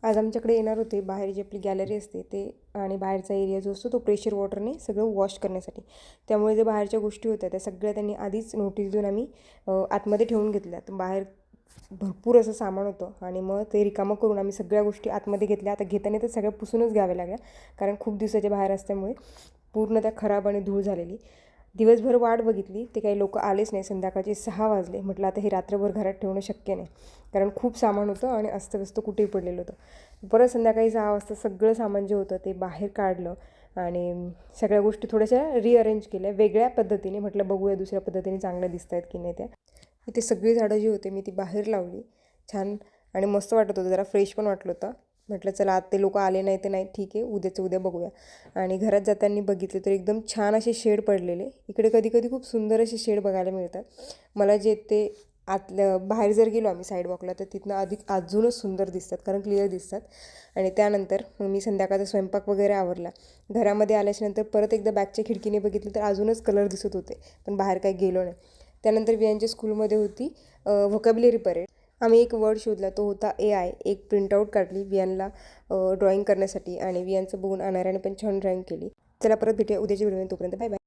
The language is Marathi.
आज आमच्याकडे येणार होते बाहेर जी आपली गॅलरी असते ते आणि बाहेरचा एरिया जो असतो तो प्रेशर वॉटरने सगळं वॉश करण्यासाठी. त्यामुळे जे बाहेरच्या गोष्टी होत्या त्या सगळ्या त्यांनी आधीच नोटीस देऊन आम्ही आतमध्ये ठेवून घेतल्या. तर बाहेर भरपूर असं सामान होतं आणि मग ते रिकामं करून आम्ही सगळ्या गोष्टी आतमध्ये घेतल्या. आता घेताना तर सगळ्या पुसूनच घ्याव्या लागल्या, कारण खूप दिवसाच्या बाहेर असल्यामुळे पूर्ण त्या खराब आणि धूळ झालेली. दिवसभर वाट बघितली, ते काही लोक आलेच नाही. संध्याकाळचे 6 वाजले. म्हटलं आता हे रात्रभर घरात ठेवणं शक्य नाही, कारण खूप सामान होतं आणि अस्तव्यस्त कुठेही पडलेलं होतं. परत संध्याकाळी 6 वाजता सगळं सामान जे होतं ते बाहेर काढलं आणि सगळ्या गोष्टी थोड्याशा रिअरेंज केल्या वेगळ्या पद्धतीने. म्हटलं बघूया दुसऱ्या पद्धतीने चांगल्या दिसत आहेत की नाही त्या. इथे सगळी झाडं जी होते मी ती बाहेर लावली छान आणि मस्त वाटत होतं, जरा फ्रेश पण वाटलं होतं. म्हटलं चला आज ते लोक आले नाही तर नाही, ठीक आहे, उद्याचं उद्या बघूया. आणि घरात जाताना बघितले तर एकदम छान असे शेड पडलेले. इकडे कधी कधी खूप सुंदर असे शेड बघायला मिळतात. मला जे ते आतलं बाहेर जर गेलो आम्ही साईड वॉकला तर तिथनं अजूनच सुंदर दिसतात, कारण क्लिअर दिसतात. आणि त्यानंतर मग मी संध्याकाळचा स्वयंपाक वगैरे आवरला. घरामध्ये आल्याच्यानंतर परत एकदा बॅगच्या खिडकीने बघितलं तर अजूनच कलर दिसत होते, पण बाहेर काही गेलो नाही. त्यानंतर वियांच्या स्कूलमध्ये होती व्होकॅब्युलरी परेड. आम्ही एक वर्ड शोधला, तो होता AI. एक प्रिंटआउट काढली वियांना ड्रॉइंग करण्यासाठी आणि वियांचं बघून अनाऱ्याने पण छान ड्रॉइंग केली. चला परत भेटूया उद्याच्या व्हिडिओमध्ये. तोपर्यंत बाय बाय.